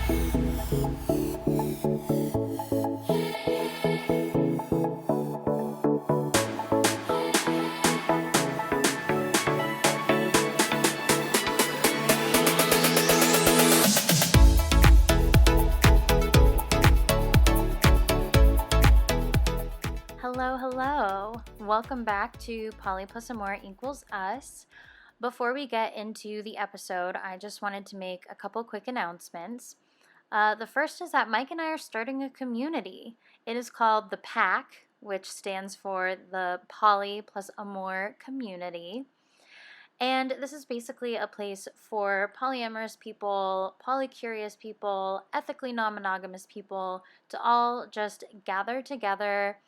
Hello. Welcome back to Poly plus Amore equals us. Before we get into the episode, I just wanted to make a couple quick announcements. The first is that Mike and I are starting a community. It is called The Pack, which stands for the Poly plus Amore community. And this is basically a place for polyamorous people, polycurious people, ethically non-monogamous people to all just gather together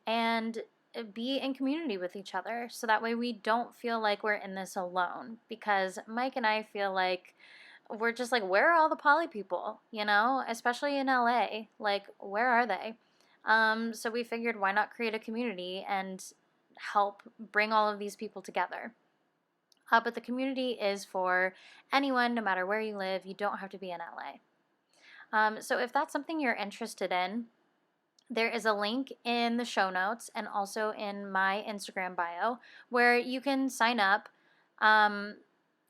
and be in community with each other, so that way we don't feel like we're in this alone, because Mike and I feel like we're just like, where are all the poly people, especially in LA, like where are they? So we figured, why not create a community and help bring all of these people together. But the community is for anyone, no matter where you live. You don't have to be in LA. So if that's something you're interested in, there is a link in the show notes and also in my Instagram bio where you can sign up.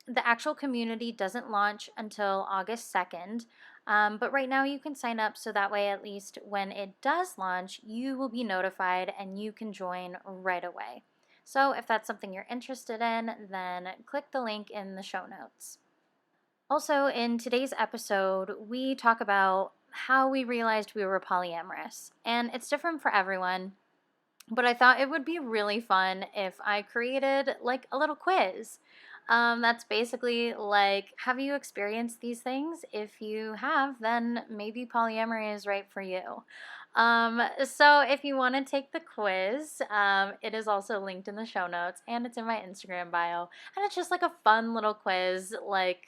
The actual community doesn't launch until August 2nd, but right now you can sign up, so that way at least when it does launch, you will be notified and you can join right away. So if that's something you're interested in, then click the link in the show notes. Also, in today's episode, we talk about how we realized we were polyamorous. And it's different for everyone, but I thought it would be really fun if I created like a little quiz. That's basically like, have you experienced these things? If you have, then maybe polyamory is right for you. So if you want to take the quiz, it is also linked in the show notes and it's in my Instagram bio. And it's just like a fun little quiz, like,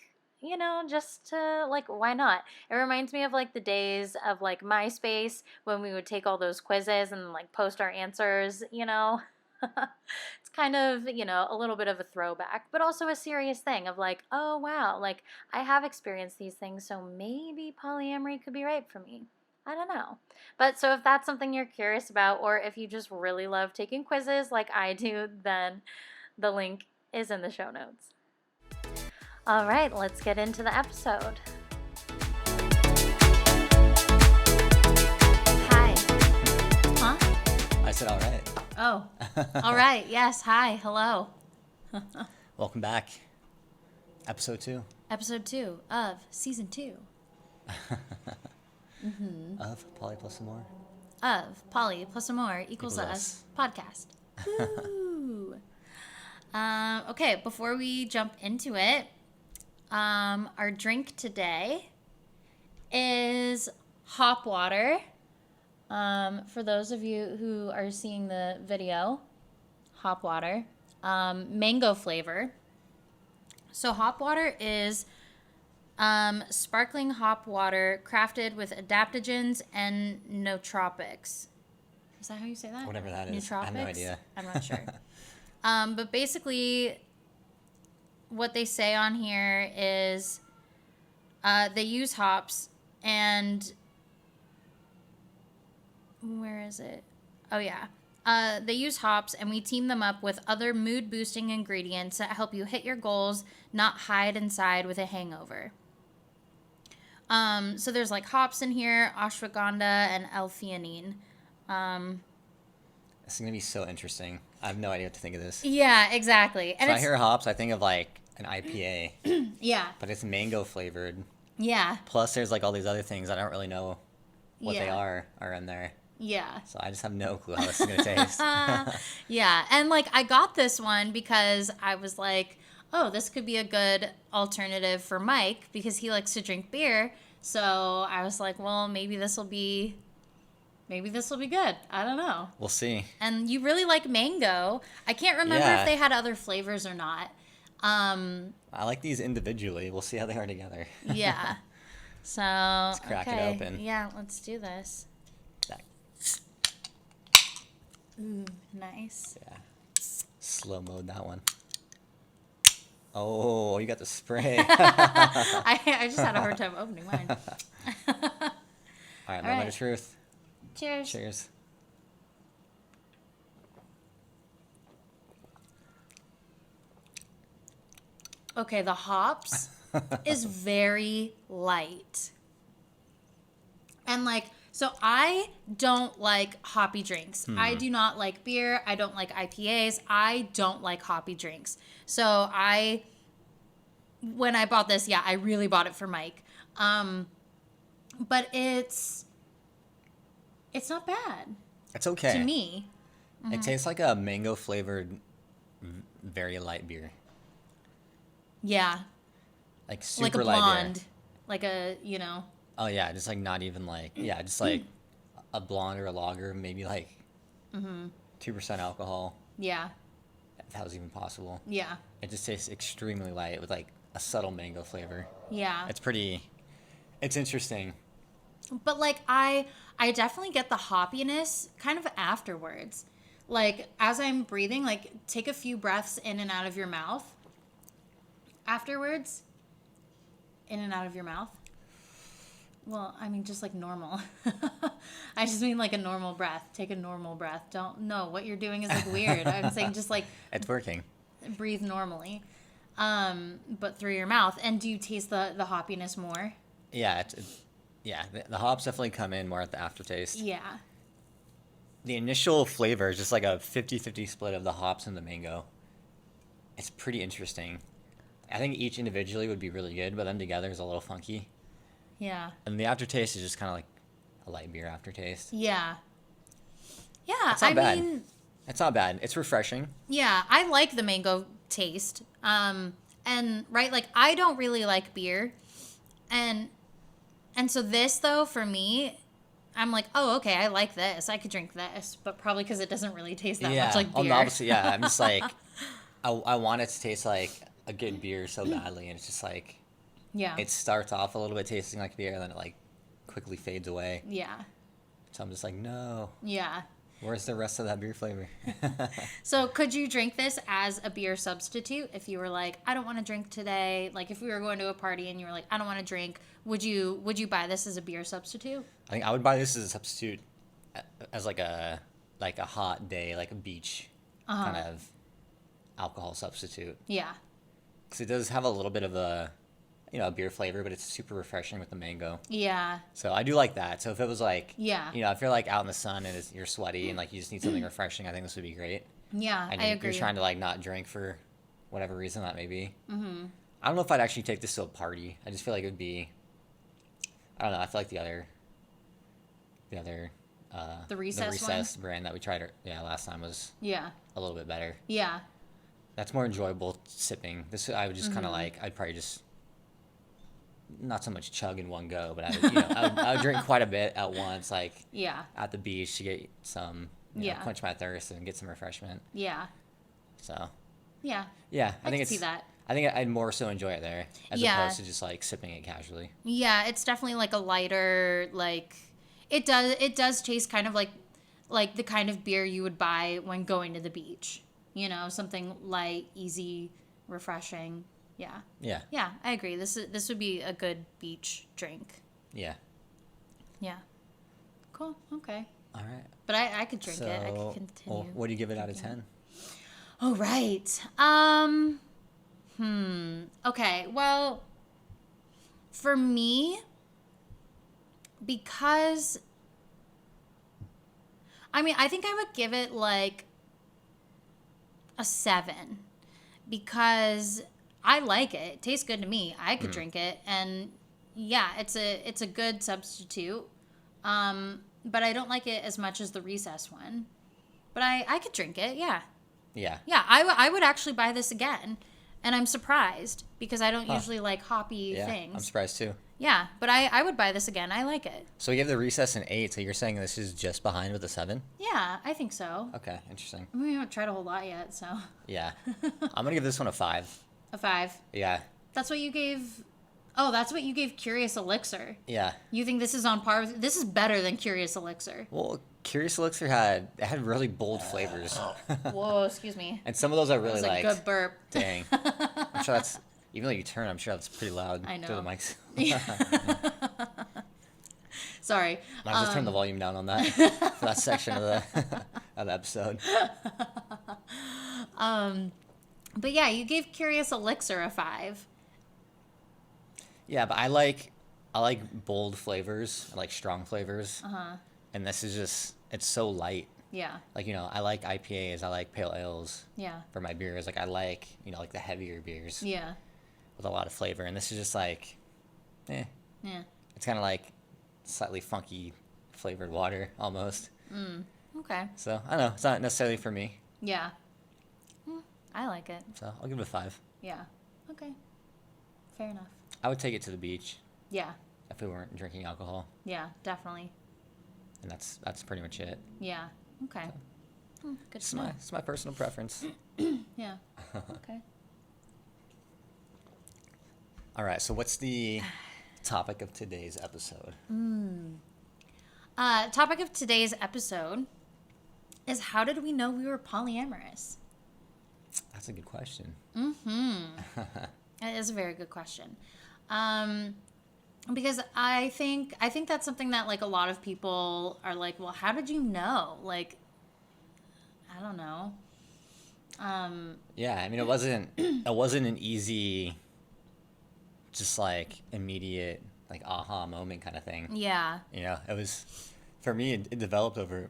just to, like, why not? It reminds me of, like, the days of, like, MySpace when we would take all those quizzes and, like, post our answers, It's kind of, a little bit of a throwback, but also a serious thing of, like, oh, wow, like, I have experienced these things, so maybe polyamory could be right for me. I don't know. But so if that's something you're curious about, or if you just really love taking quizzes like I do, then the link is in the show notes. All right, let's get into the episode. Hi. Huh? I said all right. Oh, all right. Yes, hi, hello. Welcome back. Episode 2. Episode 2 of Season 2. Of Poly plus Amore. Of Poly plus Amore equals us podcast. Woo! Okay, before we jump into it, our drink today is hop water. For those of you who are seeing the video, hop water, mango flavor. So hop water is sparkling hop water crafted with adaptogens and nootropics. Is that how you say that? Whatever that is. Nootropics? I have no idea. I'm not sure. But basically, what they say on here is they use hops, and where is it? Oh, yeah. They use hops, and we team them up with other mood-boosting ingredients that help you hit your goals, not hide inside with a hangover. So there's like hops in here, ashwagandha, and L-theanine. This is going to be so interesting. I have no idea what to think of this. Yeah, exactly. And so I hear hops, I think of like an IPA. Yeah. But it's mango flavored. Yeah. Plus there's like all these other things I don't really know what they are in there. Yeah. So I just have no clue how this is going to taste. Yeah. And like I got this one because I was like, oh, this could be a good alternative for Mike because he likes to drink beer. So I was like, well, maybe this will be good. I don't know. We'll see. And you really like mango. I can't remember if they had other flavors or not. I like these individually. We'll see how they are together. Yeah. So let's crack it open. Yeah, let's do this. Ooh, nice. Yeah. Slow mode that one. Oh, you got the spray. I just had a hard time opening mine. All right, moment of truth. Cheers. Cheers. Okay, the hops is very light. And like, so I don't like hoppy drinks. I do not like beer. I don't like IPAs. I don't like hoppy drinks. So when I bought this, yeah, I really bought it for Mike. But it's not bad. It's okay. To me. It tastes like a mango flavored, very light beer. Yeah. Like super Like a light blonde. beer. Like a, you know. Oh yeah, just like not even like just like a blonde or a lager, maybe like 2% alcohol. Yeah. If that was even possible. Yeah. It just tastes extremely light with like a subtle mango flavor. Yeah. It's interesting. But like I definitely get the hoppiness kind of afterwards. Like as I'm breathing, like take a few breaths in and out of your mouth. Afterwards, in and out of your mouth. Well, I mean just like normal. I just mean like a normal breath. Take a normal breath. Don't know what you're doing is like weird. I'm saying just like It's working. Breathe normally. But through your mouth. And do you taste the hoppiness more? Yeah, the hops definitely come in more at the aftertaste. Yeah. The initial flavor is just like a 50-50 split of the hops and the mango. It's pretty interesting. I think each individually would be really good, but them together is a little funky. Yeah. And the aftertaste is just kind of like a light beer aftertaste. Yeah. Yeah, It's not bad. It's not bad. It's refreshing. Yeah, I like the mango taste. And right, like I don't really like beer. And so this though for me, I'm like, "Oh, okay, I like this. I could drink this." But probably cuz it doesn't really taste that much like beer. On the opposite, yeah. I'm just like I want it to taste like a good beer so badly, and it's just like Yeah. it starts off a little bit tasting like beer, and then it like quickly fades away. Yeah. So I'm just like, no. Yeah. Where's the rest of that beer flavor? So could you drink this as a beer substitute if you were like, I don't want to drink today? Like if we were going to a party and you were like, I don't want to drink, would you buy this as a beer substitute? I think I would buy this as a substitute, as like a hot day, like a beach kind of alcohol substitute. Yeah. Because it does have a little bit of a beer flavor, but it's super refreshing with the mango. Yeah. So I do like that. So if it was like, Yeah. If you're like out in the sun and you're sweaty and like you just need something refreshing, I think this would be great. Yeah, And I agree. you're trying to like not drink for whatever reason that may be. Mm-hmm. I don't know if I'd actually take this to a party. I just feel like it would be, I don't know. I feel like the recess brand that we tried last time was Yeah. a little bit better. Yeah. That's more enjoyable sipping. This I would just kind of like. I'd probably just not so much chug in one go, but I would drink quite a bit at once, like Yeah. at the beach to get some quench my thirst and get some refreshment. Yeah. So Yeah. yeah, I can see that. I think I'd more so enjoy it there as Yeah. opposed to just like sipping it casually. Yeah, it's definitely like a lighter, like it does taste kind of like the kind of beer you would buy when going to the beach. Something light, easy, refreshing. Yeah. Yeah. Yeah, I agree. This would be a good beach drink. Yeah. Yeah. Cool. Okay. All right. But I could drink it. I could So, continue. well, what do you give it out of 10? Oh, right. Okay. Well, for me, because I think I would give it like a 7 because I like it. It tastes good to me. I could drink it, and yeah, it's a good substitute. But I don't like it as much as the recess one. But I could drink it. Yeah. Yeah. Yeah, I would actually buy this again, and I'm surprised because I don't usually like hoppy Yeah. things. I'm surprised too. Yeah, but I would buy this again. I like it. So we gave the recess an 8. So you're saying this is just behind with a 7? Yeah, I think so. Okay, interesting. We haven't tried a whole lot yet, so Yeah. I'm gonna give this one a 5. a 5. Yeah. That's what you gave. Oh, that's what you gave Curious Elixir. Yeah. You think this is on par with? This is better than Curious Elixir. Well, Curious Elixir had really bold flavors. Whoa, excuse me. And some of those I That really was a liked. good burp. Dang. I'm sure that's, even though you turn, I'm sure that's pretty loud I know. through the mics. Sorry. I'll just turn the volume down on that for that section of the of the episode. But yeah, you gave Curious Elixir a 5. Yeah, but I like bold flavors. I like strong flavors. Uh-huh. And this is just, it's so light. Yeah. Like, you know, I like IPAs, I like pale ales Yeah. for my beers. Like, I like, you know, like the heavier beers Yeah. with a lot of flavor. And this is just like, Yeah. it's kind of like slightly funky flavored water almost. Okay. So, I don't know. It's not necessarily for me. Yeah. I like it. So, I'll give it a 5. Yeah. Okay. Fair enough. I would take it to the beach Yeah. if we weren't drinking alcohol. Yeah, definitely. And that's pretty much it. Yeah. Okay. Good It's to know. my personal preference. Yeah. Okay. All right, so what's the topic of today's episode? Topic of today's episode is how did we know we were polyamorous? That's a good question. That is a very good question. Because I think that's something that like a lot of people are like, well, how did you know? Like, I don't know. Yeah, I mean, it wasn't an easy, just like immediate like aha moment kind of thing. Yeah. You know, it was, for me, it developed over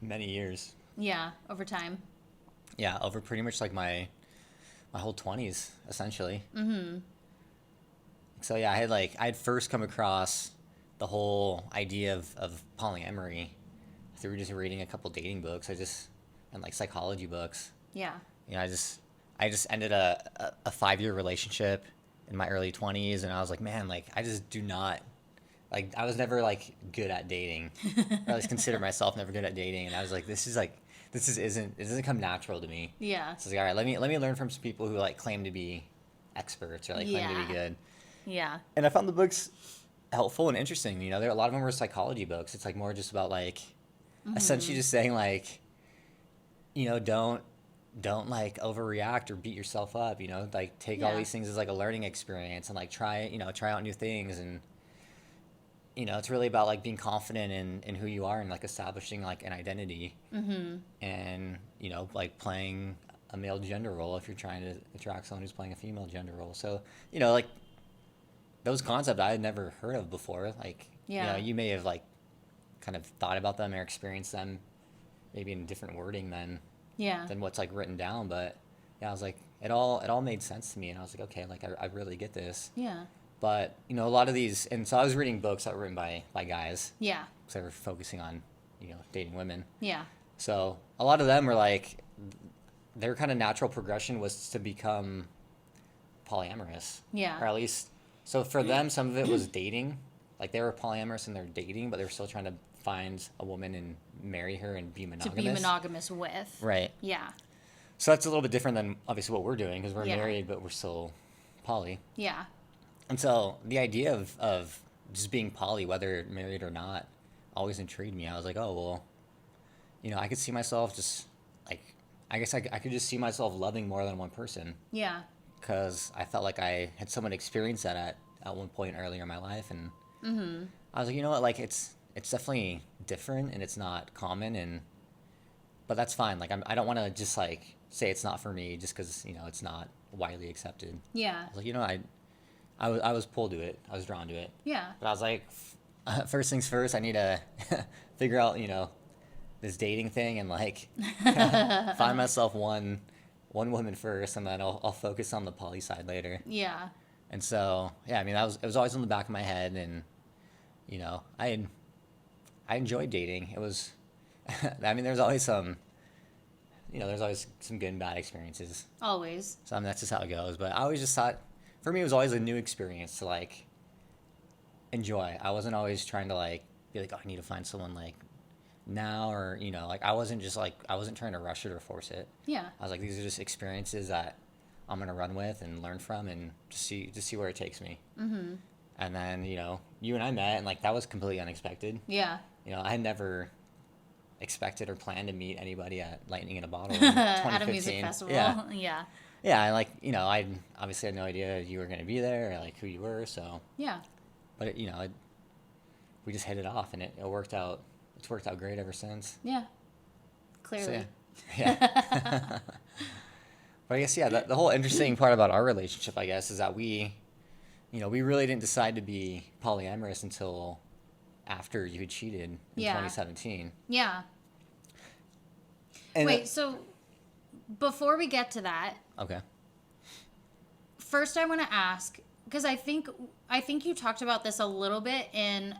many years. Yeah. Over time. Yeah, over pretty much like my whole 20s essentially. So yeah, I had first come across the whole idea of polyamory through just reading a couple dating books. And like psychology books. Yeah. You know, I just ended a 5-year relationship in my early 20s, and I was like, man, like I just do not, like I was never like good at dating. Or at least consider myself never good at dating, and I was like, it doesn't come natural to me. Yeah. So I was like, all right, let me learn from some people who like claim to be experts or like claim to Yeah. be good. Yeah. And I found the books helpful and interesting. You know, a lot of them were psychology books. It's like more just about like essentially just saying like, you know, don't like overreact or beat yourself up. You know, like take all Yeah. these things as like a learning experience and like try out new things. And you know, it's really about like being confident in who you are and like establishing like an identity. And you know, like playing a male gender role if you're trying to attract someone who's playing a female gender role. So you know, like those concepts I had never heard of before. Like you Yeah. know, you may have like kind of thought about them or experienced them maybe in different wording than Yeah. what's like written down. But yeah, I was like, it all made sense to me, and I was like, okay, like I really get this. Yeah. But you know, a lot of these, and so I was reading books that were written by guys Yeah. because they were focusing on, you know, dating women. Yeah. So a lot of them were like, their kind of natural progression was to become polyamorous. Yeah. Or at least, so for them, some of it was dating. Like they were polyamorous and they're dating, but they were still trying to find a woman and marry her and be To monogamous. be monogamous with. Right. Yeah. So that's a little bit different than obviously what we're doing because we're Yeah. married, but we're still poly. Yeah. And so the idea of just being poly, whether married or not, always intrigued me. I was like, oh, well, you know, I could see myself just like, I guess I could just see myself loving more than one person Yeah. because I felt like I had someone experience that at one point earlier in my life. And I was like, you know what, like it's definitely different and it's not common, but that's fine. Like I don't want to just like say it's not for me just because, you know, it's not widely accepted. Yeah. I was like, you know, I was pulled to it. I was drawn to it. Yeah. But I was like, first things first, I need to figure out, you know, this dating thing and like find myself one woman first, and then I'll focus on the poly side later. Yeah. And so, yeah, I mean, it was always in the back of my head, and you know, I enjoyed dating. It was, I mean, there's always some good and bad experiences. Always. So I mean, that's just how it goes. But I always just thought, for me, it was always a new experience to like enjoy. I wasn't always trying to like be like, oh, I need to find someone like now, or you know, like I wasn't trying to rush it or force it. Yeah. I was like, these are just experiences that I'm gonna run with and learn from, and just see where it takes me. And then you know, you and I met, and like that was completely unexpected. Yeah. You know, I had never expected or planned to meet anybody at Lightning in a Bottle in At a music 2015. festival. Yeah. Yeah. Yeah, I like, I obviously had no idea you were going to be there or like who you were, so. Yeah. But we just hit it off and it worked out. It's worked out great ever since. Yeah. Clearly. So, yeah. But I guess, yeah, the whole interesting part about our relationship, I guess, is that we really didn't decide to be polyamorous until after you had cheated in 2017. Yeah. And Wait, so before we get to that, okay. first I want to ask, because I think you talked about this a little bit in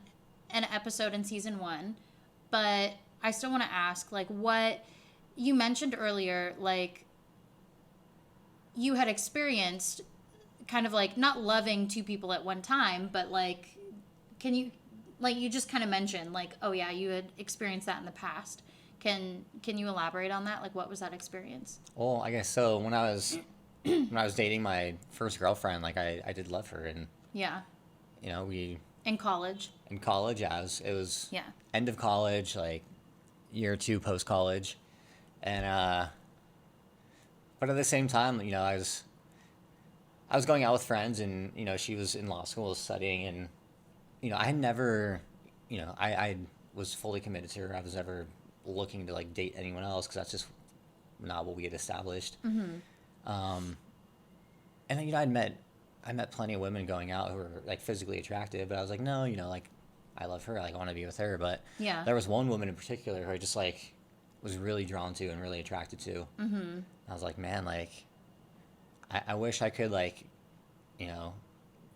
an episode in season 1, but I still want to ask, like, what you mentioned earlier, like, you had experienced kind of like not loving two people at one time, but like, can you, like, you just kind of mentioned like, oh yeah, you had experienced that in the past. Can you elaborate on that? Like, what was that experience? Well, I guess so. When I was dating my first girlfriend, like I did love her, and Yeah. We In college. yeah, it was Yeah. end of college, like year or two post college, and but at the same time, I was going out with friends, and she was in law school studying, and I had never, I was fully committed to her. I was never looking to like date anyone else because that's just not what we had established. And then I met plenty of women going out who were like physically attractive, but I was like, no, like I love her, like I want to be with her. But Yeah. there was one woman in particular who I just like was really drawn to and really attracted to. I was like, man, like I wish I could like,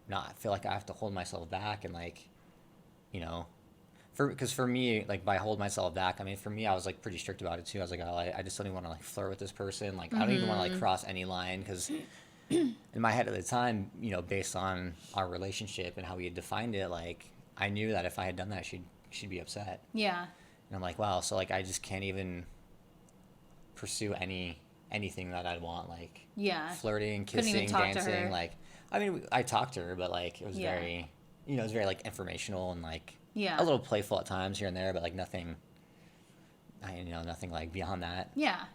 not feel like I have to hold myself back and like, because for me, like by hold myself back, I mean, for me, I was like pretty strict about it too. I was like, oh, I just don't even want to like flirt with this person. Like, I don't even want to like cross any line because in my head at the time, based on our relationship and how we had defined it, like I knew that if I had done that, she'd be upset. Yeah. And I'm like, wow, so like I just can't even pursue anything that I'd want, like Yeah. flirting, Couldn't even kissing, talk to dancing. her. Like, I mean, I talked to her, but like it was Yeah. very, it was very like informational and like Yeah. a little playful at times here and there, but like nothing, nothing like beyond that. Yeah.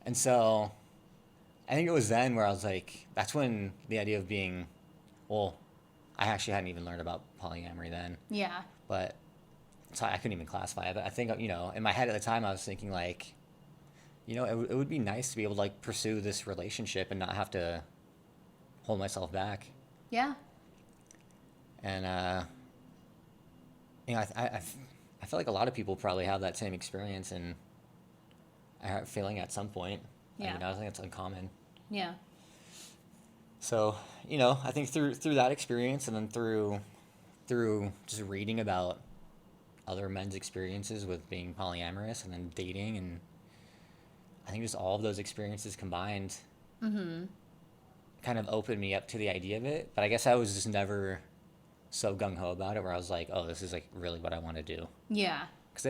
And so I think it was then where I was like, that's when the idea of being, well, I actually hadn't even learned about polyamory then, Yeah. but so I couldn't even classify it. But I think, in my head at the time, I was thinking like, it would be nice to be able to like pursue this relationship and not have to hold myself back. Yeah. And, I feel like a lot of people probably have that same experience, and I have a feeling at some point. Yeah. I think it's uncommon. Yeah. So, I think through that experience, and then through just reading about other men's experiences with being polyamorous and then dating, and I think just all of those experiences combined kind of opened me up to the idea of it. But I guess I was just never so gung-ho about it where I was like, oh, this is like really what I want to do. Yeah. Because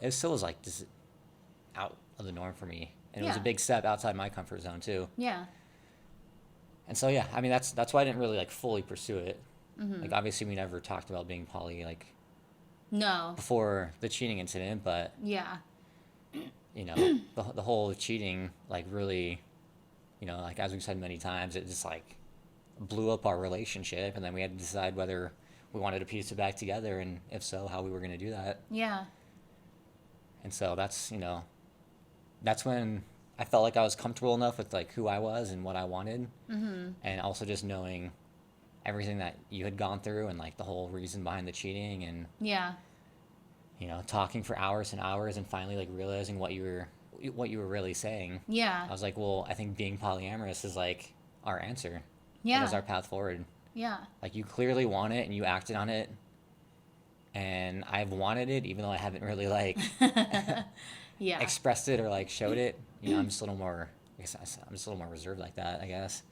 it still was like this out of the norm for me. And it was a Yeah. big step outside my comfort zone too. Yeah. And so, yeah, I mean, that's why I didn't really like fully pursue it. Like, obviously we never talked about being poly like No. before the cheating incident, but Yeah. the whole cheating, like really, like as we've said many times, it just like blew up our relationship, and then we had to decide whether we wanted to piece it back together, and if so, how we were going to do that. Yeah. And so that's when I felt like I was comfortable enough with like who I was and what I wanted, and also just knowing everything that you had gone through and like the whole reason behind the cheating, and Yeah. talking for hours and hours, and finally like realizing what you were really saying. Yeah. I was like, well, I think being polyamorous is like our answer. Yeah. It is our path forward. Yeah. Like, you clearly want it and you acted on it, and I've wanted it even though I haven't really like Yeah. expressed it or like showed it. I'm just a little more, I guess I'm just a little more reserved like that, I guess.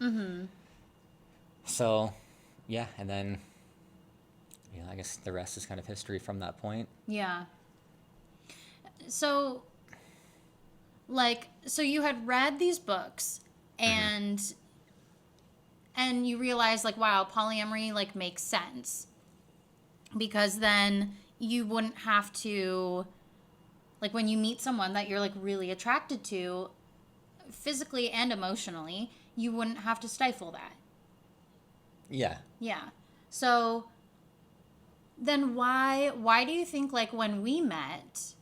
So yeah, and then I guess the rest is kind of history from that point. Yeah. So you had read these books and you realized like, wow, polyamory like makes sense, because then you wouldn't have to Like when you meet someone that you're like really attracted to physically and emotionally, you wouldn't have to stifle that. Yeah. Yeah. So then why do you think like when we met,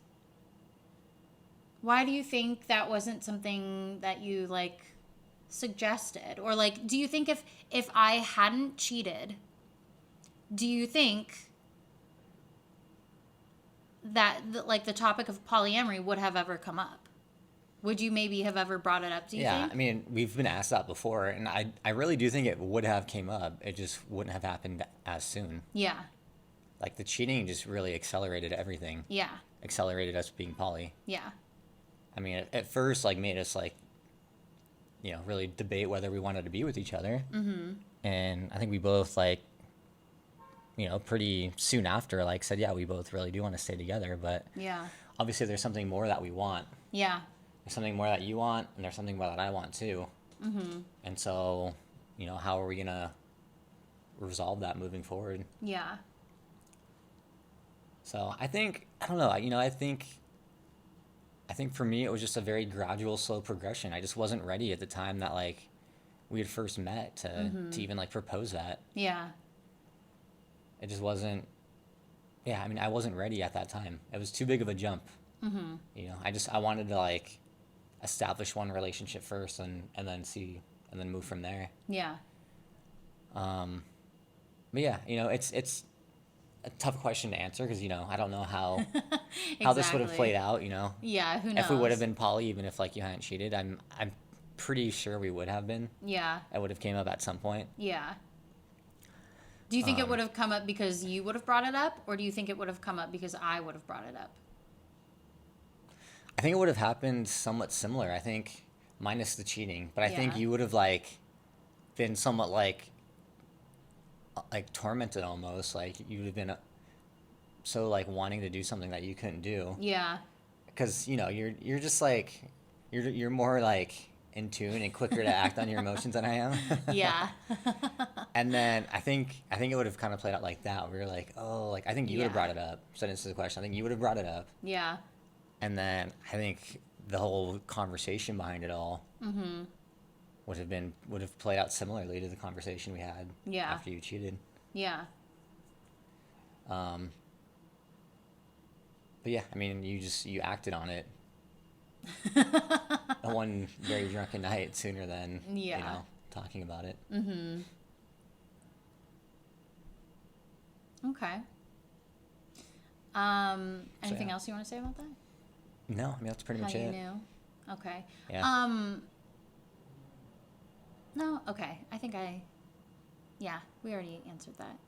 why do you think that wasn't something that you like suggested? Or like do you think if I hadn't cheated, do you think that like the topic of polyamory would have ever come up? Would you maybe have ever brought it up, do you think? I mean, we've been asked that before, and I really do think it would have came up. It just wouldn't have happened as soon. Yeah. Like the cheating just really accelerated everything. Yeah. Accelerated us being poly. Yeah. I mean, at first, like made us like, really debate whether we wanted to be with each other. Mm-hmm. And I think we both like, pretty soon after, like said, yeah, we both really do want to stay together. But Yeah. obviously, there's something more that we want. Yeah. There's something more that you want, and there's something more that I want too. Mm-hmm. And so, how are we gonna resolve that moving forward? Yeah. So I don't know. I think for me it was just a very gradual, slow progression. I just wasn't ready at the time that like we had first met to even like propose that. Yeah. It just wasn't. Yeah, I mean, I wasn't ready at that time. It was too big of a jump. Mm-hmm. I wanted to like establish one relationship first, and then see, and then move from there. Yeah. But yeah, it's a tough question to answer because I don't know how how this would have played out. Yeah, who knows? If we would have been poly, even if like you hadn't cheated, I'm pretty sure we would have been. Yeah. It would have came up at some point. Yeah. Do you think it would have come up because you would have brought it up, or do you think it would have come up because I would have brought it up? I think it would have happened somewhat similar. I think minus the cheating, but I think Yeah. you would have like been somewhat like tormented almost. Like you would have been so like wanting to do something that you couldn't do. Yeah. Because you're just like you're more like in tune and quicker to act on your emotions than I am. Yeah. And then I think it would have kind of played out like that. We were like, oh, like I think you would have brought it up. So to answer the question, I think you would have brought it up. Yeah. And then I think the whole conversation behind it all would have played out similarly to the conversation we had after you cheated. Yeah. But yeah, I mean, you acted on it one very drunken night sooner than talking about it. Mm-hmm. Okay. Anything else you want to say about that? No, I mean that's pretty much it. How you knew? Okay. Yeah. No, okay. I think we already answered that.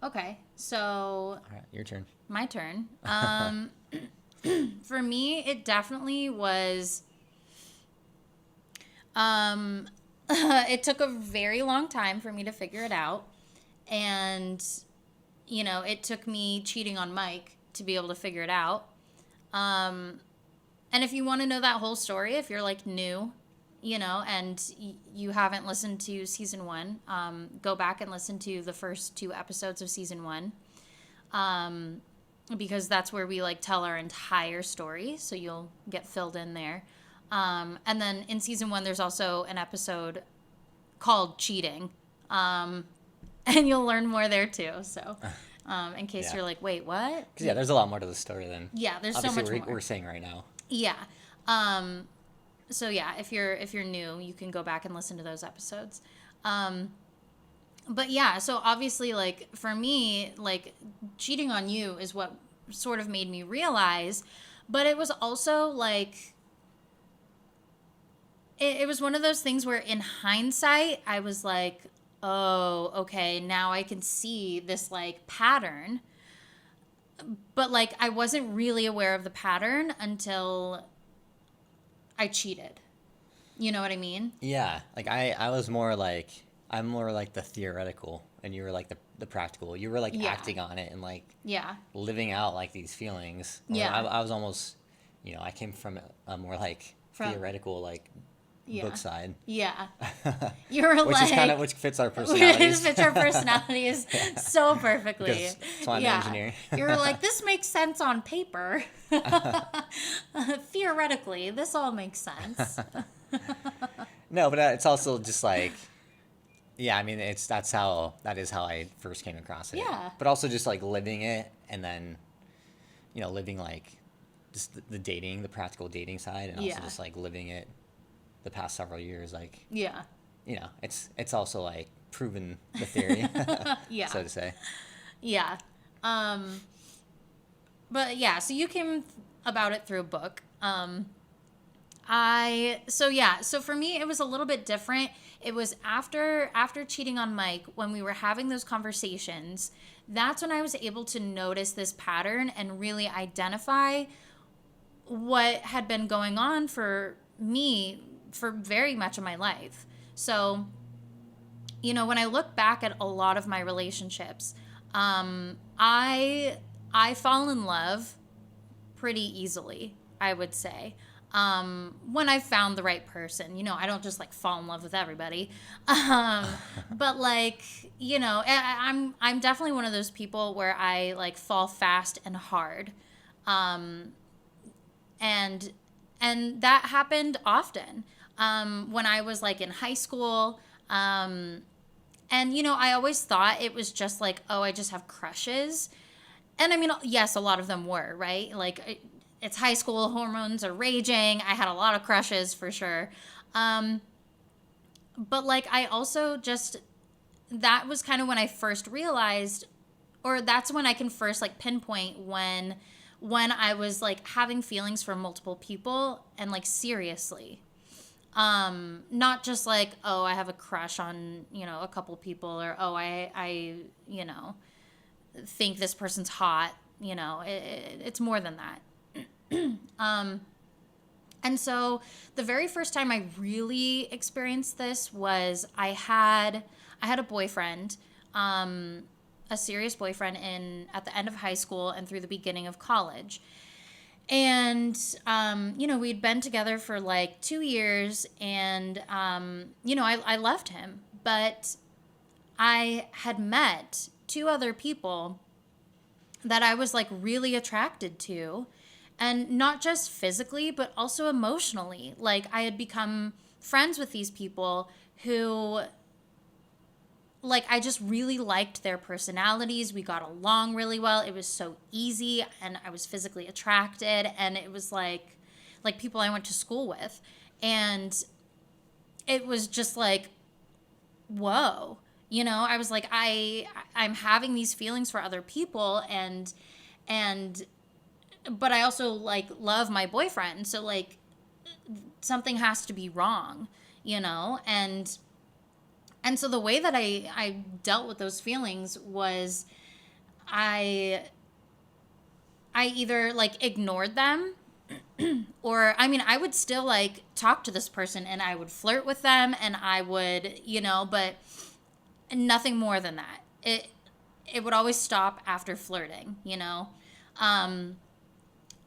Okay, so All right, your turn. my turn. For me, it definitely was. It took a very long time for me to figure it out, and it took me cheating on Mike to be able to figure it out. And if you want to know that whole story, if you're like new, and you haven't listened to season 1, go back and listen to the first 2 episodes of season 1. Because that's where we like tell our entire story. So you'll get filled in there. And then in season 1, there's also an episode called Cheating. And you'll learn more there too. So, in case you're like, wait, what? Because there's a lot more to the story than there's obviously so much more we're saying right now. Yeah. So yeah, if you're new, you can go back and listen to those episodes. But yeah, so obviously like for me, like cheating on you is what sort of made me realize, but it was also like it was one of those things where in hindsight I was like, oh, okay, now I can see this like pattern. But like I wasn't really aware of the pattern until I cheated. You know what I mean? Yeah, like I was more like I'm more like the theoretical, and you were like the practical. You were like acting on it and like living out like these feelings. I was almost, I came from a more like theoretical like book side. Yeah. You're Which like... is kind of, which fits our personalities. Which fits our personalities so perfectly. Because that's why I'm an engineer. You're like, this makes sense on paper. Theoretically, this all makes sense. No, but it's also just like, yeah, I mean, that is how I first came across it. Yeah. But also just like living it, and then, living like just the practical dating side, and also just like living it the past several years, like, it's also like proven the theory, so to say. Yeah. But yeah, so you came about it through a book. So for me, it was a little bit different. It was after cheating on Mike, when we were having those conversations, that's when I was able to notice this pattern and really identify what had been going on for me for very much of my life. So, when I look back at a lot of my relationships, I fall in love pretty easily, I would say. When I found the right person, I don't just like fall in love with everybody. But like, I'm definitely one of those people where I like fall fast and hard. And that happened often. When I was like in high school, and I always thought it was just like, oh, I just have crushes. And I mean, yes, a lot of them were, right? Like, it's high school, hormones are raging. I had a lot of crushes for sure. But like, I also that was kind of when I first realized, or that's when I can first like pinpoint when I was like having feelings for multiple people, and like seriously. Not just like, oh, I have a crush on, a couple people, or, oh, I think this person's hot. It's more than that. And so the very first time I really experienced this was I had a boyfriend, a serious boyfriend at the end of high school and through the beginning of college. And, we'd been together for like 2 years, and, I loved him, but I had met 2 other people that I was like really attracted to. And not just physically, but also emotionally. Like, I had become friends with these people who, like, I just really liked their personalities. We got along really well. It was so easy, and I was physically attracted. And it was like people I went to school with. And it was just like, whoa. I was like, I'm having these feelings for other people, but I also like love my boyfriend. So like something has to be wrong, and so the way that I dealt with those feelings was I either like ignored them, or I mean, I would still like talk to this person, and I would flirt with them, and I would, but nothing more than that. It would always stop after flirting,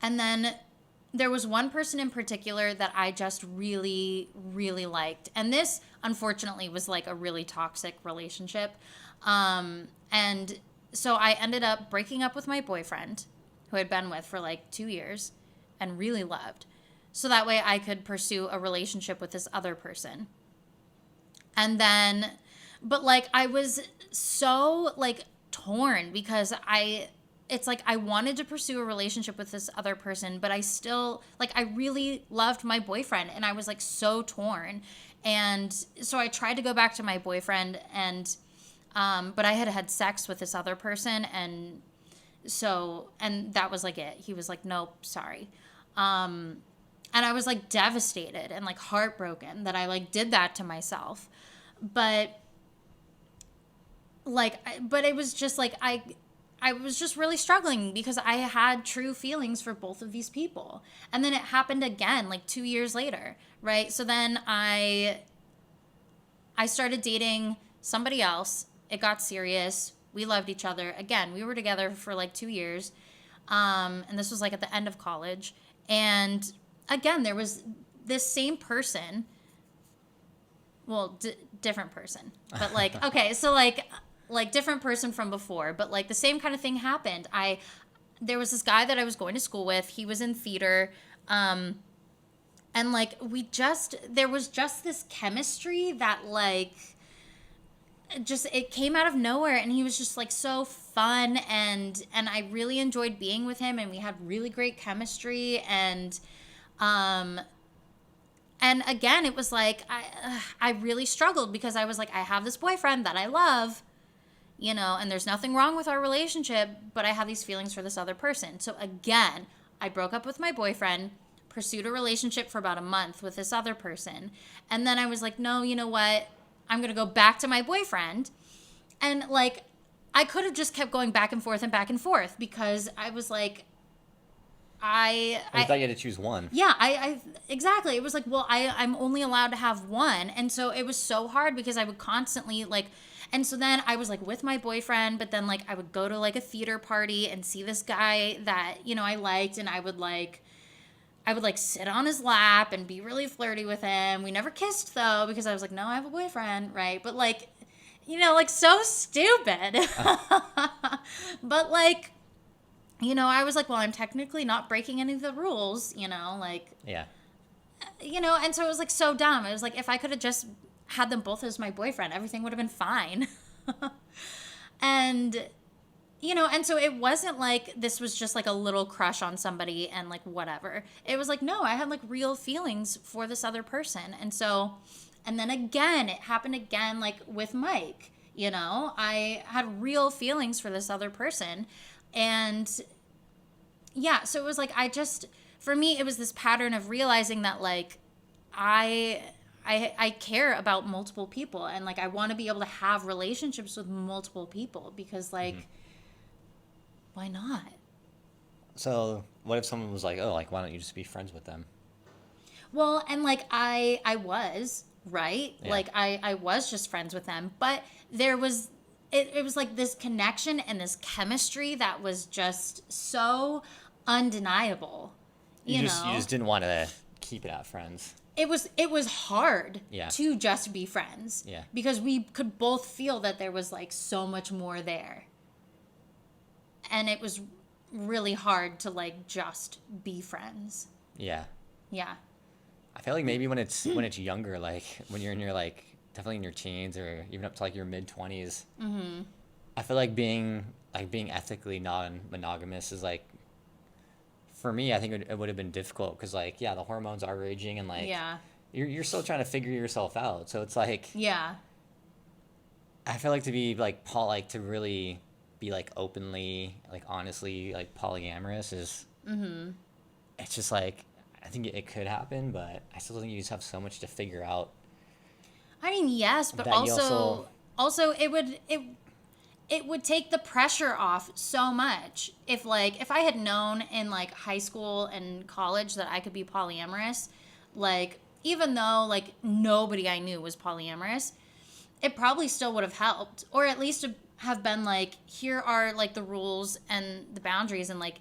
and then there was one person in particular that I just really, really liked. And this, unfortunately, was like a really toxic relationship. And so I ended up breaking up with my boyfriend, who I'd been with for like 2 years and really loved. So that way I could pursue a relationship with this other person. And then, but like, I was so like torn, because it's like I wanted to pursue a relationship with this other person, but I still, like, I really loved my boyfriend, and I was like so torn. And so I tried to go back to my boyfriend, and but I had sex with this other person, and that was like it. He was like, nope, sorry. And I was like devastated and like heartbroken that I like did that to myself. But it was just like I was just really struggling, because I had true feelings for both of these people. And then it happened again, like 2 years later, right? So then I started dating somebody else. It got serious. We loved each other. Again, we were together for like 2 years. And this was like at the end of college. And again, there was this same person well, different person, but like, okay, so like different person from before, but like the same kind of thing happened. There was this guy that I was going to school with. He was in theater. And like there was just this chemistry that like it came out of nowhere, and he was just like so fun, and I really enjoyed being with him, and we had really great chemistry, and again it was like I really struggled because I was like, I have this boyfriend that I love, and there's nothing wrong with our relationship, but I have these feelings for this other person. So again, I broke up with my boyfriend, pursued a relationship for about a month with this other person, and then I was like, no, you know what? I'm going to go back to my boyfriend. And like, I could have just kept going back and forth because I was like, I thought you had to choose one. Yeah, I exactly. It was like, well, I'm only allowed to have one. And so it was so hard because I would constantly like, and so then I was like with my boyfriend, but then like I would go to like a theater party and see this guy that, I liked, and I would like sit on his lap and be really flirty with him. We never kissed though, because I was like, no, I have a boyfriend, right? But like, like so stupid. But like, I was like, well, I'm technically not breaking any of the rules, like. Yeah. And so it was like so dumb. It was like, if I could have just had them both as my boyfriend, everything would have been fine. And and so it wasn't like this was just like a little crush on somebody and like whatever. It was like, no, I had like real feelings for this other person. And so, and then again, it happened again, like with Mike, I had real feelings for this other person. And yeah, so it was like, for me, it was this pattern of realizing that like, I care about multiple people, and like, I want to be able to have relationships with multiple people because like, why not? So what if someone was like, oh, like, why don't you just be friends with them? Well, and like I was, right? Yeah. Like I was just friends with them, but there was, it was like this connection and this chemistry that was just so undeniable. You just didn't want to keep it at friends. It was hard Yeah. to just be friends. Yeah. Because we could both feel that there was like so much more there. And it was really hard to like just be friends. Yeah. Yeah. I feel like maybe when it's younger, like when you're in your like definitely in your teens or even up to like your mid-20s. Mm-hmm. I feel like being ethically non-monogamous is like, for me, I think it would have been difficult because like, yeah, the hormones are raging and like, yeah, you're still trying to figure yourself out. So it's like, yeah, I feel like to be like to really be like openly, like honestly, like polyamorous is, it's just like, I think it could happen, but I still think you just have so much to figure out. I mean, yes, but also it would take the pressure off so much if I had known in like high school and college that I could be polyamorous, like even though like nobody I knew was polyamorous, it probably still would have helped, or at least have been like, here are like the rules and the boundaries, and like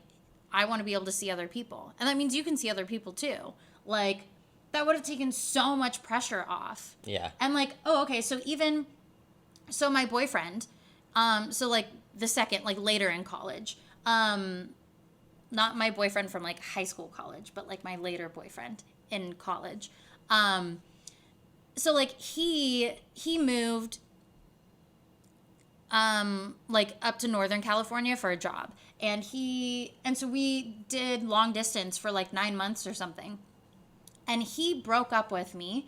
I want to be able to see other people, and that means you can see other people too. Like that would have taken so much pressure off. Yeah. And like, oh, okay, so my boyfriend, so like the second, like later in college, not my boyfriend from like high school college, but like my later boyfriend in college. So like he moved like up to Northern California for a job, and so we did long distance for like 9 months or something. And he broke up with me,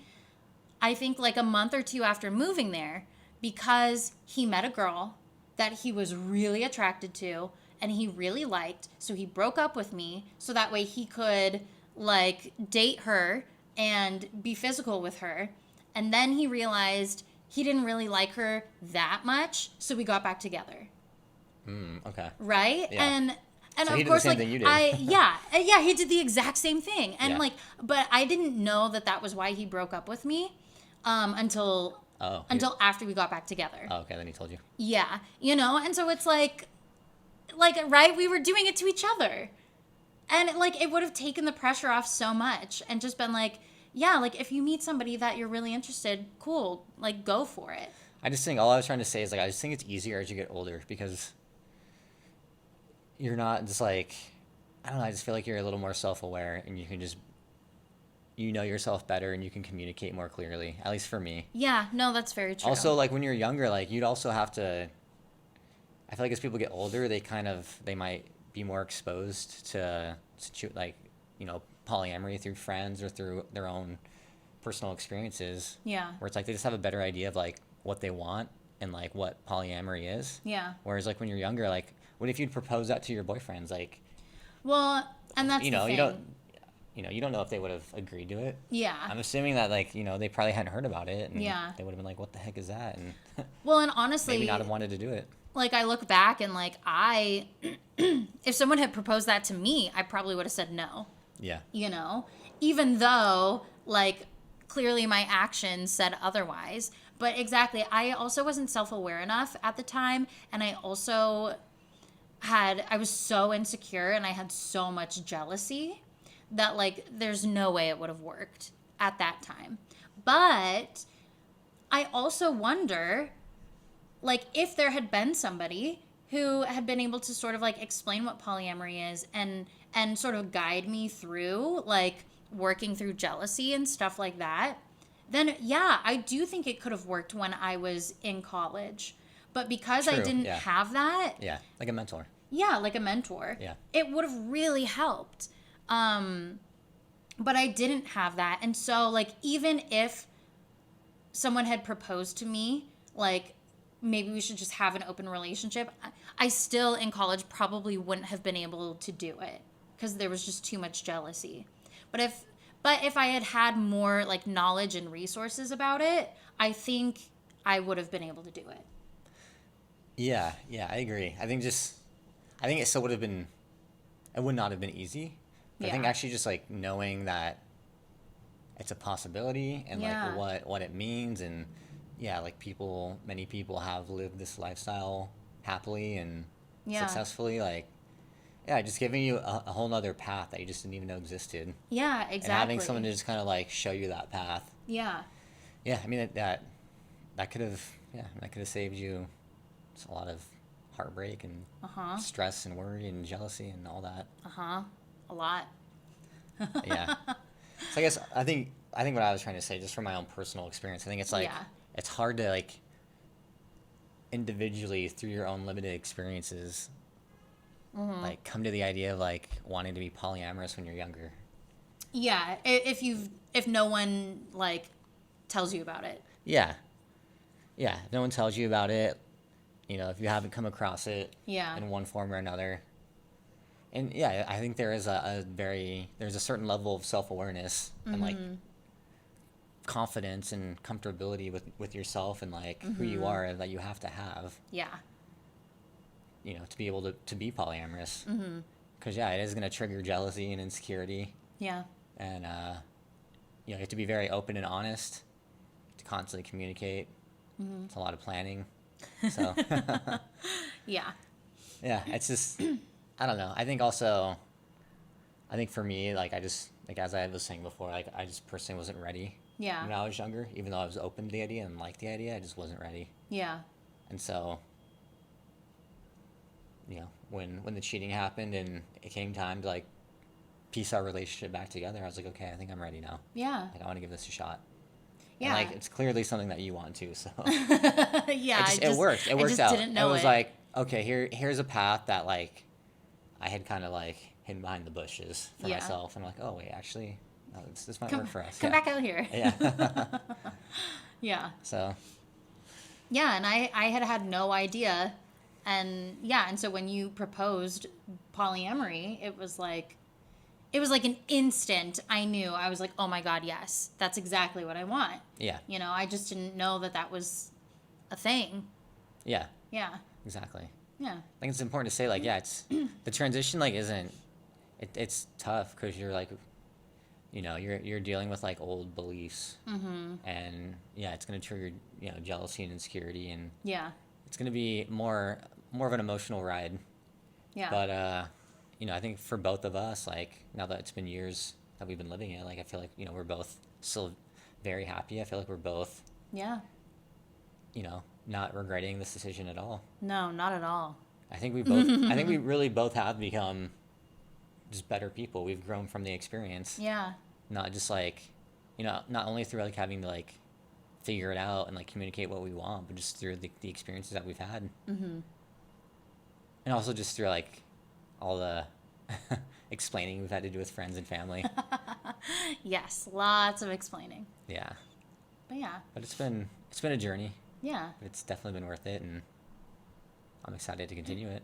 I think like a month or two after moving there, because he met a girl that he was really attracted to and he really liked. So he broke up with me so that way he could like date her and be physical with her. And then he realized he didn't really like her that much, so we got back together. Okay. Right? Yeah. And so of he did course, the same like, thing you did. yeah, he did the exact same thing. And Yeah. like, but I didn't know that was why he broke up with me, until after we got back together. Oh, okay, then he told you. Yeah, and so it's like, right, we were doing it to each other. And it would have taken the pressure off so much and just been like, yeah, like if you meet somebody that you're really interested, cool, like go for it. I just think all I was trying to say is like I just think it's easier as you get older because you're not just like I don't know. I just feel like you're a little more self-aware and you can just you know yourself better and you can communicate more clearly. At least for me. Yeah, no, that's very true. Also, like when you're younger, like you'd also have to. I feel like as people get older, they might be more exposed to like polyamory through friends or through their own personal experiences. Yeah. Where it's like they just have a better idea of like what they want and like what polyamory is. Yeah. Whereas like when you're younger, like what if you'd propose that to your boyfriends? Like, well, and that's you know, the thing. You don't know if they would have agreed to it. Yeah. I'm assuming that like they probably hadn't heard about it, and yeah. they would have been like, "What the heck is that?" And well, and honestly, maybe not have wanted to do it. Like I look back and like if someone had proposed that to me, I probably would have said no. Yeah. Even though like clearly my actions said otherwise. But exactly, I also wasn't self-aware enough at the time, and I also I was so insecure and I had so much jealousy that like there's no way it would have worked at that time. But I also wonder like if there had been somebody who had been able to sort of like explain what polyamory is and sort of guide me through like working through jealousy and stuff like that, then yeah, I do think it could have worked when I was in college. But because I didn't have that. Yeah, like a mentor. Yeah, like a mentor. Yeah. It would have really helped. But I didn't have that. And so like even if someone had proposed to me, like maybe we should just have an open relationship, I still in college probably wouldn't have been able to do it because there was just too much jealousy. But if I had had more like knowledge and resources about it, I think I would have been able to do it. Yeah, I agree. I think it still would have been, it would not have been easy. But I think actually just like knowing that it's a possibility and like what it means and like many people have lived this lifestyle happily and successfully, like just giving you a whole nother path that you just didn't even know existed. Yeah, exactly. And having someone to just kind of like show you that path. Yeah. Yeah, I mean that could have saved you a lot of heartbreak and stress and worry and jealousy and all that. A lot. Yeah. So I think what I was trying to say, just from my own personal experience, I think it's like it's hard to like individually through your own limited experiences like come to the idea of like wanting to be polyamorous when you're younger. Yeah, if no one like tells you about it. Yeah. If no one tells you about it, if you haven't come across it in one form or another. And I think there is there's a certain level of self-awareness and like confidence and comfortability with yourself and like who you are that you have to have. Yeah. To be able to be polyamorous. Because it is going to trigger jealousy and insecurity. Yeah. And you have to be very open and honest, to constantly communicate. It's a lot of planning. So yeah, it's just I don't know. I think for me, like I just like as I was saying before, like I just personally wasn't ready. Yeah. When I was younger, even though I was open to the idea and liked the idea, I just wasn't ready. Yeah. And so when the cheating happened and it came time to like piece our relationship back together, I was like, okay, I think I'm ready now. Yeah. Like I want to give this a shot. Yeah. And, like it's clearly something that you want to, so yeah, it worked. It worked out. Didn't know it was like, okay, here's a path that like I had kind of like hidden behind the bushes for myself, and I'm like, oh wait, actually, this might work for us. Come back out here. Yeah. Yeah. So. Yeah, and I had no idea, and so when you proposed polyamory, it was like an instant. I knew. I was like, oh my God, yes, that's exactly what I want. Yeah. I just didn't know that was a thing. Yeah. Yeah. Exactly. Yeah. I think it's important to say, like, it's the transition, like, it's tough because you're like, you're dealing with like old beliefs, and it's gonna trigger jealousy and insecurity, and it's gonna be more of an emotional ride. Yeah. But I think for both of us, like now that it's been years that we've been living it, like I feel like we're both still very happy. I feel like we're both, Yeah. Not regretting this decision at all. No, not at all. I think we really both have become just better people. We've grown from the experience. Yeah. Not just like, not only through like having to like figure it out and like communicate what we want, but just through the experiences that we've had. Mm-hmm. And also just through like all the explaining we've had to do with friends and family. Yes, lots of explaining. Yeah. But yeah. But it's been a journey. Yeah. But it's definitely been worth it, and I'm excited to continue it.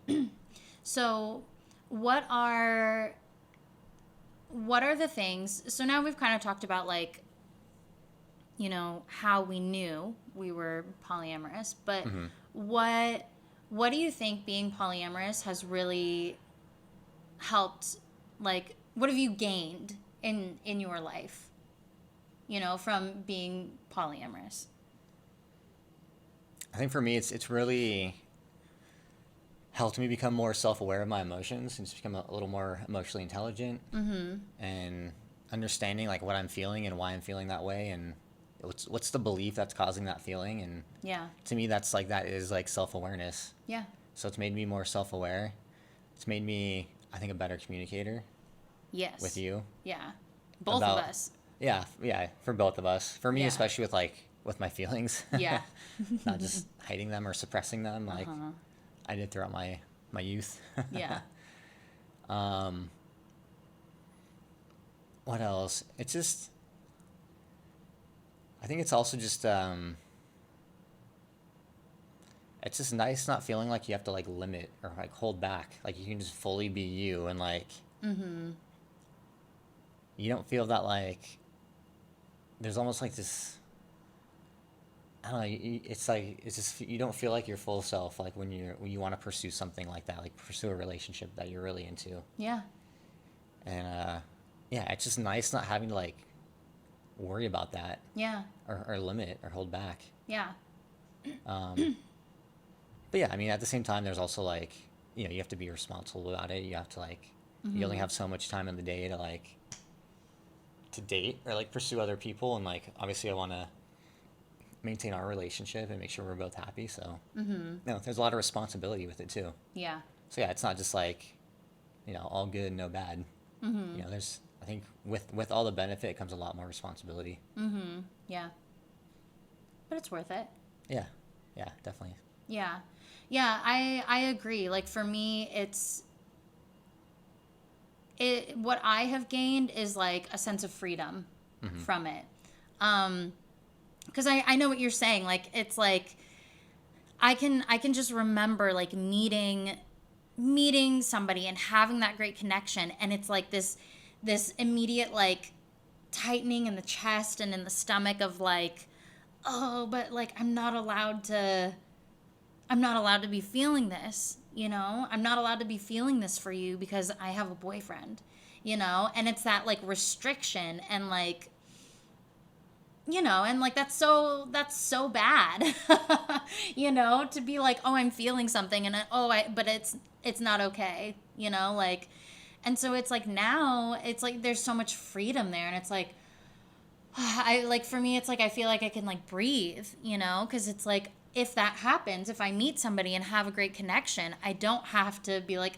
So, what are the things? So now we've kind of talked about like, how we knew we were polyamorous, but Mm-hmm. what do you think being polyamorous has really helped? Like, what have you gained in your life? From being polyamorous. I think for me, it's really helped me become more self-aware of my emotions and just become a little more emotionally intelligent. Mm-hmm. And understanding like what I'm feeling and why I'm feeling that way, and what's the belief that's causing that feeling. And Yeah. to me, that is like self-awareness. Yeah. So it's made me more self-aware. It's made me, I think, a better communicator Yes. with you. Yeah. Both About- of us. Yeah, for both of us. For me, Yeah. especially with my feelings. Yeah. Not just hiding them or suppressing them like Uh-huh. I did throughout my youth. Yeah. What else? It's just, I think it's also just it's just nice not feeling like you have to like limit or like hold back. Like you can just fully be you, and like Mm-hmm. you don't feel that like there's almost like this, I don't know, it's just, you don't feel like your full self like when you want to pursue something like that, like pursue a relationship that you're really into. Yeah. And yeah, it's just nice not having to like worry about that Yeah. or limit or hold back. Yeah. But yeah, I mean, at the same time, there's also like, you have to be responsible about it. You have to like, you only have so much time in the day to like, to date or like pursue other people. And like, obviously I want to maintain our relationship and make sure we're both happy. So no, there's a lot of responsibility with it too. Yeah. So yeah, it's not just like, all good, no bad. Mm-hmm. There's, I think with all the benefit comes a lot more responsibility. Mm-hmm. Yeah. But it's worth it. Yeah, definitely. Yeah. Yeah, I agree. Like for me, what I have gained is like a sense of freedom from it. Because I know what you're saying. Like it's like I can just remember like meeting somebody and having that great connection, and it's like this immediate like tightening in the chest and in the stomach of like, oh, but like I'm not allowed to be feeling this, I'm not allowed to be feeling this for you because I have a boyfriend, and it's that like restriction and like, and like that's so bad, to be like, oh, I'm feeling something and but it's not okay, like, and so it's like now it's like there's so much freedom there, and it's like I like, for me it's like I feel like I can like breathe, because it's like if that happens, if I meet somebody and have a great connection, I don't have to be like,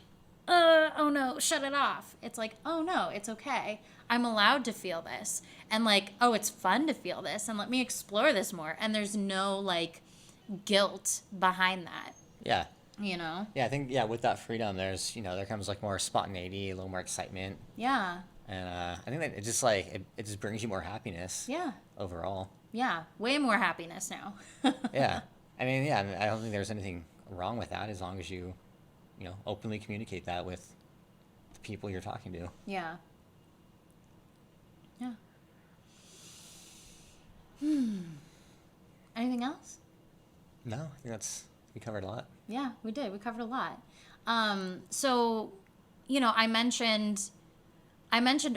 oh no, shut it off. It's like, oh no, it's okay. I'm allowed to feel this. And like, oh, it's fun to feel this, and let me explore this more. And there's no like guilt behind that. Yeah. Yeah, I think, with that freedom, there's, there comes like more spontaneity, a little more excitement. Yeah. And I think that it just like, it just brings you more happiness. Yeah. Overall. Yeah. Way more happiness now. Yeah. I mean, yeah, I don't think there's anything wrong with that as long as you, openly communicate that with the people you're talking to. Yeah. Yeah. Anything else? No, I think we covered a lot. Yeah, we did. We covered a lot. So, I mentioned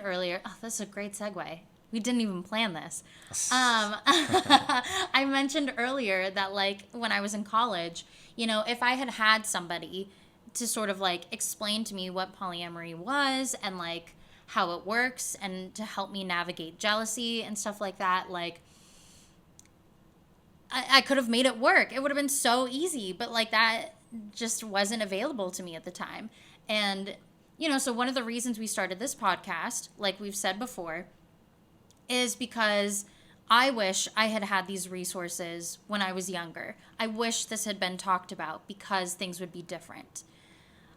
earlier, oh, this is a great segue. We didn't even plan this. I mentioned earlier that like when I was in college, if I had somebody to sort of like explain to me what polyamory was and like how it works and to help me navigate jealousy and stuff like that. Like, I could have made it work. It would have been so easy, but like that just wasn't available to me at the time. And, you know, so one of the reasons we started this podcast, like we've said before, is because I wish I had had these resources when I was younger. I wish this had been talked about because things would be different.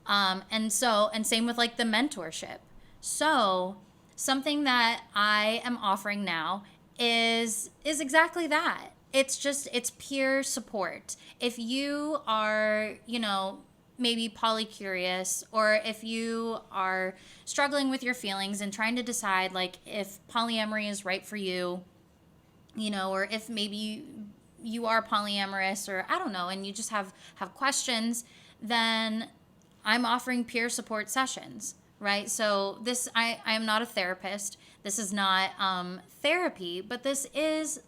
And same with like the mentorship. So something that I am offering now is exactly that. It's peer support. If you are, you know, maybe polycurious, or if you are struggling with your feelings and trying to decide like if polyamory is right for you, you know, or if maybe you are polyamorous, or I don't know, and you just have questions, then I'm offering peer support sessions, right? So this, I am not a therapist. This is not therapy, but this is,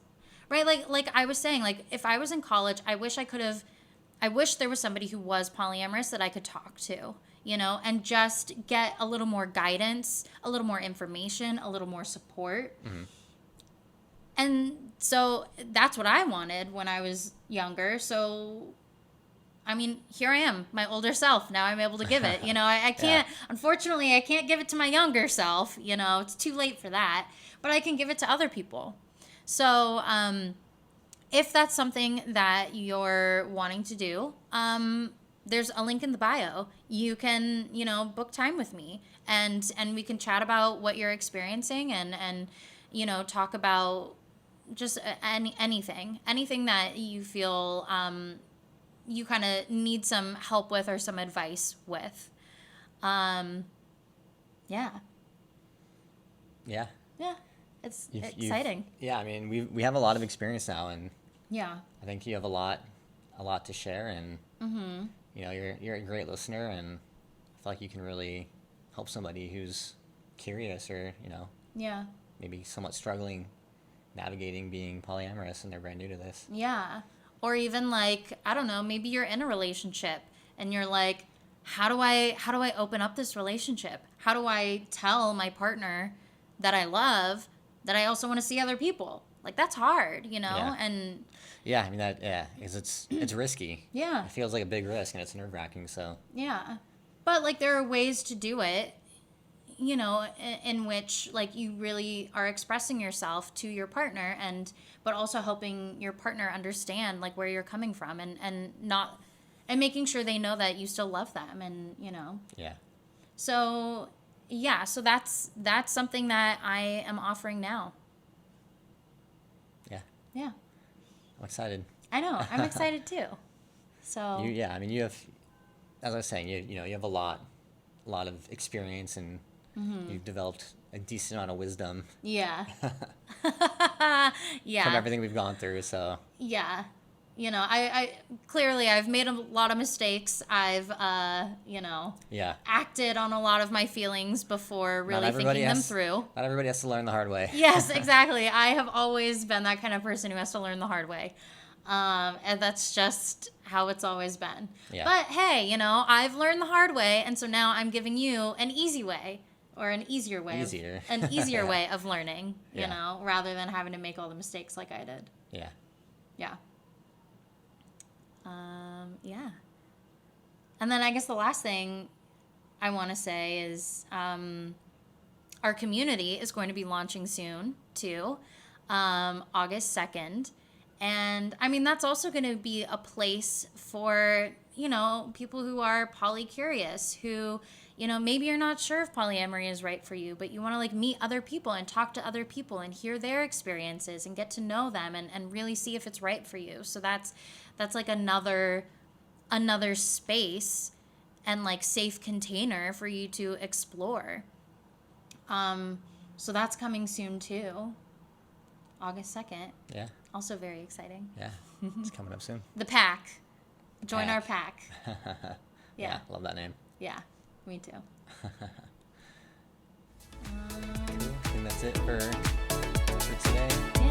right? Like I was saying, like if I was in college, I wish there was somebody who was polyamorous that I could talk to, you know, and just get a little more guidance, a little more information, a little more support. Mm-hmm. And so that's what I wanted when I was younger. So, I mean, here I am, my older self. Now I'm able to give it. You know, I can't, unfortunately, I can't give it to my younger self. You know, it's too late for that. But I can give it to other people. So, if that's something that you're wanting to do, there's a link in the bio. You can, you know, book time with me, and we can chat about what you're experiencing, and you know, talk about just anything that you feel you kind of need some help with or some advice with. Yeah. It's exciting. Yeah, I mean, we have a lot of experience now, and yeah, I think you have a lot to share, and mm-hmm. you know, you're a great listener, and I feel like you can really help somebody who's curious, or you know, yeah, maybe somewhat struggling navigating being polyamorous and they're brand new to this. Yeah. Or even like, I don't know, maybe you're in a relationship and you're like, how do I open up this relationship? How do I tell my partner that I love that I also want to see other people? Like, that's hard, you know? Yeah. And yeah, I mean, because it's risky. Yeah. It feels like a big risk, and it's nerve-wracking, so. Yeah. But like, there are ways to do it, you know, in which like you really are expressing yourself to your partner, but also helping your partner understand like where you're coming from, and making sure they know that you still love them, and you know. Yeah. So yeah, so that's something that I am offering now. Yeah. Yeah. I'm excited. I know. I'm excited too. So. I mean, you have, as I was saying, you know, you have a lot of experience, and mm-hmm. you've developed a decent amount of wisdom. Yeah. Yeah. From everything we've gone through, so. Yeah. You know, I clearly I've made a lot of mistakes. I've, you know, acted on a lot of my feelings before really thinking them through. Not everybody has to learn the hard way. Yes, exactly. I have always been that kind of person who has to learn the hard way. And that's just how it's always been. Yeah. But hey, you know, I've learned the hard way, and so now I'm giving you an easy way, or an easier way. An easier way of learning, you know, rather than having to make all the mistakes like I did. Yeah. Yeah. Yeah. And then I guess the last thing I want to say is our community is going to be launching soon, too, August 2nd. And, I mean, that's also going to be a place for, you know, people who are polycurious, who, you know, maybe you're not sure if polyamory is right for you, but you want to, like, meet other people and talk to other people and hear their experiences and get to know them, and really see if it's right for you. So that's like another space and, like, safe container for you to explore. So that's coming soon, too. August 2nd. Yeah. Also very exciting. Yeah. It's coming up soon. The pack. Join our pack. Yeah. Love that name. Yeah. Me too. I think that's it for today. Yeah.